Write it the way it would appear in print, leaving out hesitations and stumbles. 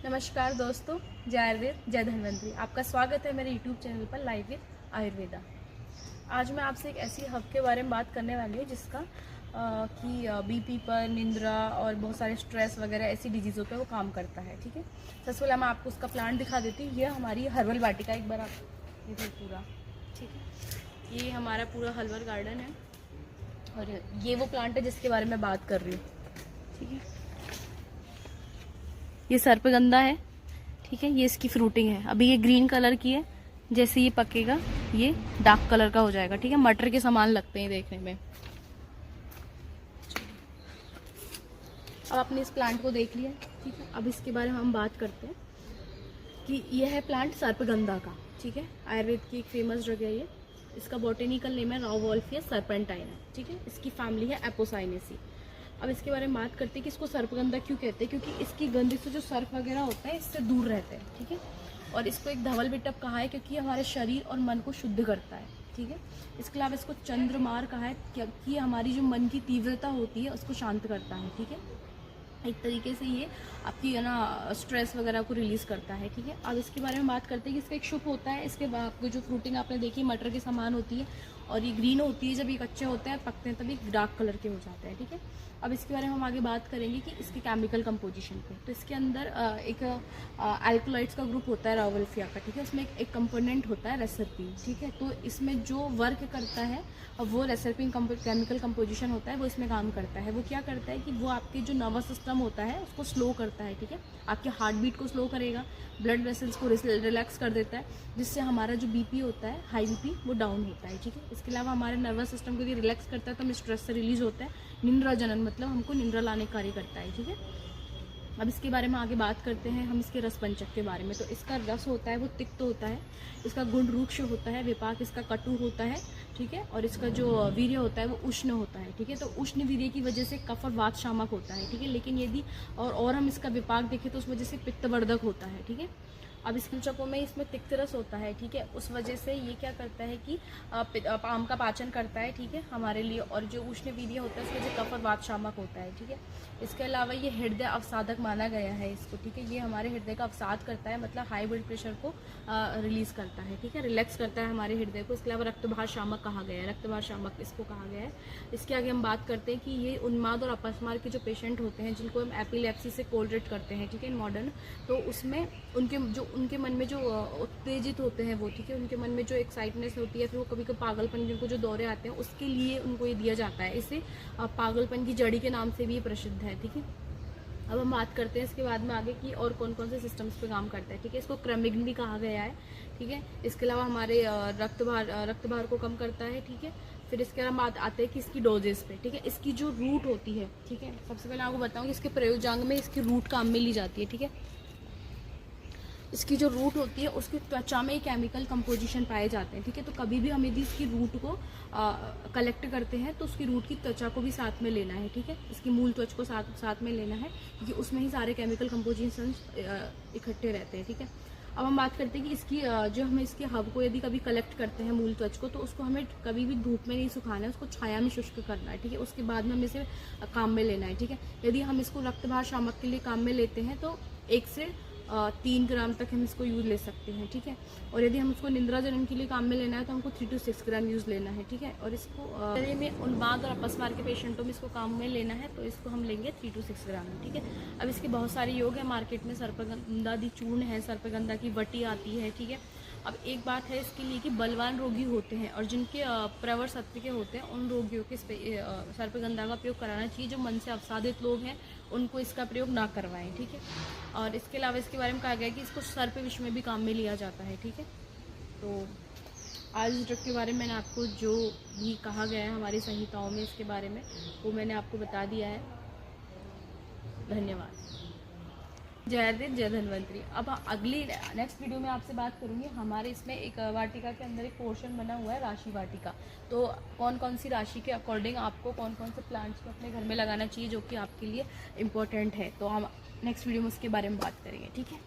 नमस्कार दोस्तों, जय आयुर्वेद जय धन्वंतरी। आपका स्वागत है मेरे यूट्यूब चैनल पर लाइव विद आयुर्वेदा। आज मैं आपसे एक ऐसी हब के बारे में बात करने वाली हूँ जिसका कि बीपी पर, निंद्रा और बहुत सारे स्ट्रेस वगैरह ऐसी डिजीज़ों पे वो काम करता है। ठीक है, सबसे पहले मैं आपको उसका प्लांट दिखा देती हूँ। ये हमारी हर्बल वाटिका, एक बार आप ये पूरा, ठीक है, ये हमारा पूरा हर्बल गार्डन है और ये वो प्लांट है जिसके बारे में बात कर रही हूँ। ठीक है, ये सर्पगंधा है। ठीक है, ये इसकी फ्रूटिंग है। अभी ये ग्रीन कलर की है, जैसे ये पकेगा ये डार्क कलर का हो जाएगा। ठीक है, मटर के समान लगते हैं देखने में। अब आपने इस प्लांट को देख लिया। ठीक है, अब इसके बारे में हम बात करते हैं कि यह है प्लांट सर्पगंधा का। ठीक है, आयुर्वेद की एक फेमस ड्रग है ये। इसका बॉटेनिकल नेम है रावोल्फिया सर्पेंटाइना। ठीक है, इसकी फैमिली है एपोसाइनेसी। अब इसके बारे में बात करते हैं कि इसको सर्पगंधा क्यों कहते हैं, क्योंकि इसकी गंध से जो सर्प वगैरह होता है इससे दूर रहते हैं। ठीक है, और इसको एक धवल बिटप कहा है क्योंकि हमारे शरीर और मन को शुद्ध करता है। ठीक है, इसके अलावा इसको चंद्रमार कहा है क्योंकि हमारी जो मन की तीव्रता होती है उसको शांत करता है। ठीक है, एक तरीके से ये आपकी है ना स्ट्रेस वगैरह को रिलीज़ करता है। ठीक है, अब इसके बारे में बात करते हैं कि इसका एक शुभ होता है। इसके आपको जो फ्रूटिंग आपने देखी मटर के समान होती है और ये ग्रीन होती है। जब ये कच्चे होते हैं पकते हैं तभी डार्क कलर के हो जाते हैं। ठीक है, अब इसके बारे में हम आगे बात करेंगे कि इसके केमिकल कंपोजिशन पे। तो इसके अंदर एक अल्कलॉइड्स का ग्रुप होता है रावोल्फिया का। ठीक है, उसमें एक कंपोनेंट होता है रेसरपिन। ठीक है, तो इसमें जो वर्क करता है वो रेसरपिन केमिकल कंपोजिशन होता है, वो इसमें काम करता है। वो क्या करता है कि वो आपके जो नर्वस सिस्टम होता है उसको स्लो करता है। ठीक है, आपके हार्ट बीट को स्लो करेगा, ब्लड वेसल्स को रिलैक्स कर देता है, जिससे हमारा जो बीपी होता है, हाई बीपी, वो डाउन होता है। ठीक है, इसके अलावा हमारे नर्वस सिस्टम को भी रिलैक्स करता है तो हमें स्ट्रेस से रिलीज होता है। निंद्रा जनन मतलब हमको निंद्रा लाने का कार्य करता है। ठीक है, अब इसके बारे में आगे बात करते हैं हम इसके रस पंचक के बारे में। तो इसका रस होता है वो तिक्त होता है, इसका गुण रूक्ष होता है, विपाक इसका कटु होता है। ठीक है, और इसका जो वीर्य होता है वो उष्ण होता है। ठीक है, तो उष्ण वीर्य की वजह से कफ और वात शामक होता है। ठीक है, लेकिन यदि और हम इसका विपाक देखें तो उस वजह से पित्तवर्धक होता है। ठीक है, अब इस पंचकों में इसमें तिक्त रस होता है। ठीक है, उस वजह से ये क्या करता है कि आम का पाचन करता है। ठीक है, हमारे लिए, और जो उष्ण वीर्य होता है उसके वजह कफ और वात शामक होता है। ठीक है, इसके अलावा ये हृदय अवसादक माना गया है इसको। ठीक है, ये हमारे हृदय का अवसाद करता है, मतलब हाई ब्लड प्रेशर को रिलीज़ करता है। ठीक है, रिलैक्स करता है हमारे हृदय को। इसके अलावा रक्तभार शामक कहा गया है, रक्तभार शामक इसको कहा गया है। इसके आगे हम बात करते हैं कि ये उन्माद और अपस्मार के जो पेशेंट होते हैं जिनको हम एपिलेप्सी से कोलरेट करते हैं। ठीक है, मॉडर्न, तो उसमें उनके मन में जो उत्तेजित होते हैं वो, ठीक है, उनके मन में जो एक्साइटनेस होती है, फिर वो कभी कभी पागलपन, जिनको जो दौरे आते हैं उसके लिए उनको ये दिया जाता है। इसे पागलपन की जड़ी के नाम से भी ये प्रसिद्ध है। ठीक है, अब हम बात करते हैं इसके बाद में आगे की और कौन कौन से सिस्टम्स पे काम करता है। ठीक है, इसको क्रमिग्न भी कहा गया है। ठीक है, इसके अलावा हमारे रक्तभार को कम करता है। ठीक है, फिर इसके अलावा बात आते हैं कि इसकी डोजेस पे। ठीक है, इसकी जो रूट होती है, ठीक है, सबसे पहले आपको बताऊँ इसके प्रयोगांग में इसकी रूट काम में ली जाती है। ठीक है, इसकी जो रूट होती है उसकी त्वचा में केमिकल कंपोजिशन पाए जाते हैं। ठीक है, तो कभी भी हम यदि इसकी रूट को कलेक्ट करते हैं तो उसकी रूट की त्वचा को भी साथ में लेना है। ठीक है, इसकी मूल त्वचा को साथ में लेना है क्योंकि उसमें ही सारे केमिकल कंपोजिशन इकट्ठे रहते हैं। ठीक है, अब हम बात करते हैं कि इसकी जो हमें इसके हब को यदि कभी कलेक्ट करते हैं मूल त्वच को, तो उसको हमें कभी भी धूप में नहीं सुखाना है, उसको छाया में शुष्क करना है। ठीक है, उसके बाद में हमें इसे काम में लेना है। ठीक है, यदि हम इसको रक्तभार शामक के लिए काम में लेते हैं तो 1 से 3 ग्राम तक हम इसको यूज़ ले सकते हैं। ठीक है, और यदि हम उसको निंद्रा जनन के लिए काम में लेना है तो हमको 3 to 6 ग्राम यूज़ लेना है। ठीक है, और इसको शरीर में उन्माद और अपस्मार के पेशेंटों में इसको काम में लेना है तो इसको हम लेंगे 3 to 6 ग्राम। ठीक है, अब इसके बहुत सारे योग है मार्केट में। सर्पगंधादि चूर्ण है, सर्पगंधा की वटी आती है। ठीक है, अब एक बात है इसके लिए कि बलवान रोगी होते हैं और जिनके प्रवर सत्व के होते हैं उन रोगियों के सर्पगंधा का प्रयोग कराना चाहिए। जो मन से अवसादित लोग हैं उनको इसका प्रयोग ना करवाएं। ठीक है, और इसके अलावा इसके बारे में कहा गया है कि इसको सर्प विष में भी काम में लिया जाता है। ठीक है, तो आज इस ड्रग के बारे में मैंने आपको जो भी कहा गया है हमारी संहिताओं में इसके बारे में वो मैंने आपको बता दिया है। धन्यवाद। जय आयुर्वेद जय धन्वंतरी। अब अगली नेक्स्ट वीडियो में आपसे बात करूंगी। हमारे इसमें एक वाटिका के अंदर एक पोर्शन बना हुआ है राशि वाटिका। तो कौन कौन सी राशि के अकॉर्डिंग आपको कौन कौन से प्लांट्स को अपने घर में लगाना चाहिए जो कि आपके लिए इम्पोर्टेंट है, तो हम नेक्स्ट वीडियो में उसके बारे में बात करेंगे। ठीक है।